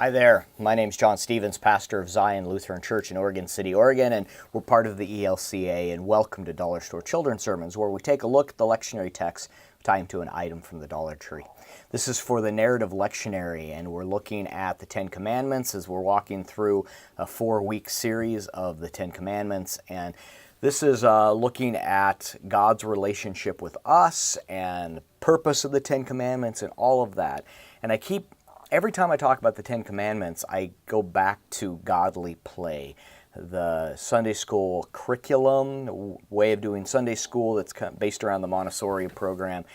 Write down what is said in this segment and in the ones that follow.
Hi there, my name's John Stevens, pastor of Zion Lutheran Church in Oregon City, Oregon, and we're part of the ELCA, and welcome to Dollar Store Children's Sermons, where we take a look at the lectionary text, tie them to an item from the Dollar Tree. This is for the narrative lectionary, and we're looking at the Ten Commandments as we're walking through a 4-week series of the Ten Commandments, and this is looking at God's relationship with us and purpose of the Ten Commandments and all of that. And every time I talk about the Ten Commandments, I go back to godly play. The Sunday school curriculum, way of doing Sunday school that's based around the Montessori program.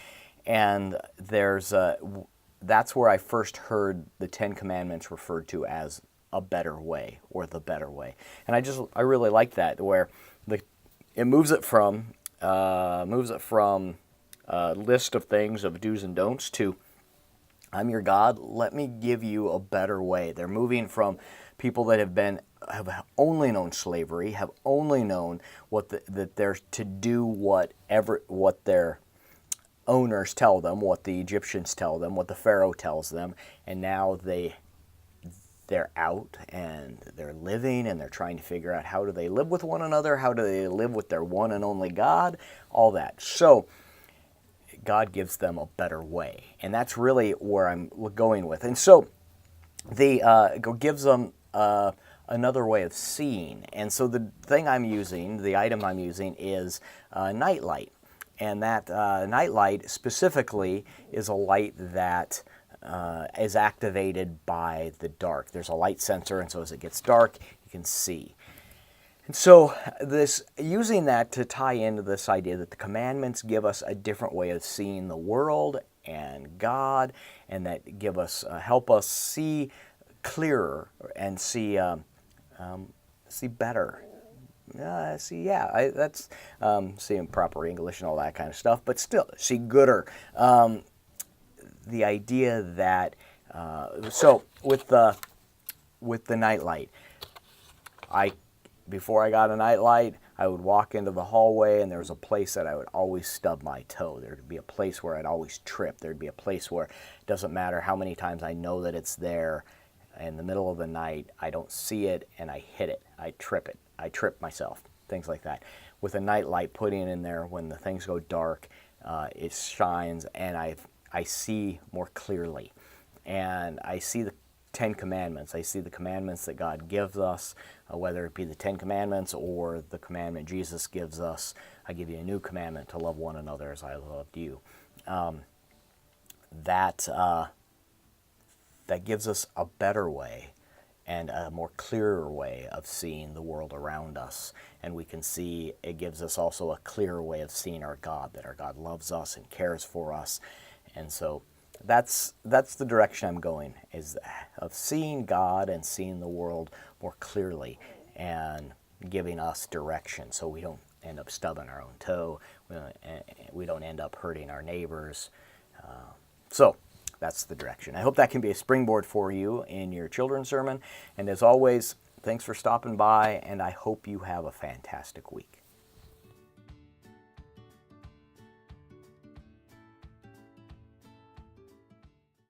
And that's where I first heard the Ten Commandments referred to as a better way or the better way. And I really like that, where it moves it from a list of things of do's and don'ts to I'm your God, let me give you a better way. They're moving from people that have only known slavery, have only known that they're to do what their owners tell them, what the Egyptians tell them, what the Pharaoh tells them, and now they're out and they're living and they're trying to figure out how do they live with one another, how do they live with their one and only God, all that. So God gives them a better way, and that's really where I'm going with. And so gives them another way of seeing. And so the item I'm using is nightlight, and that nightlight specifically is a light that is activated by the dark. There's a light sensor, and so as it gets dark, you can see. And so using that to tie into this idea that the commandments give us a different way of seeing the world and God, and that help us see clearer and see better. That's seeing proper English and all that kind of stuff, but still see gooder. The idea that so with the nightlight, before I got a nightlight, I would walk into the hallway, and there was a place that I would always stub my toe. There would be a place where I'd always trip. There'd be a place where it doesn't matter how many times I know that it's there. In the middle of the night, I don't see it, and I hit it. I trip it. I trip myself, things like that. With a nightlight, putting it in there when the things go dark, it shines, and I see more clearly. And I see the Ten Commandments. I see the commandments that God gives us, whether it be the Ten Commandments or the commandment Jesus gives us. I give you a new commandment, to love one another as I loved you. That gives us a better way and a more clearer way of seeing the world around us. And we can see it gives us also a clearer way of seeing our God, that our God loves us and cares for us. And so that's the direction I'm going, is of seeing God and seeing the world more clearly and giving us direction so we don't end up stubbing our own toe, we don't end up hurting our neighbors. So that's the direction. I hope that can be a springboard for you in your children's sermon. And as always, thanks for stopping by, and I hope you have a fantastic week.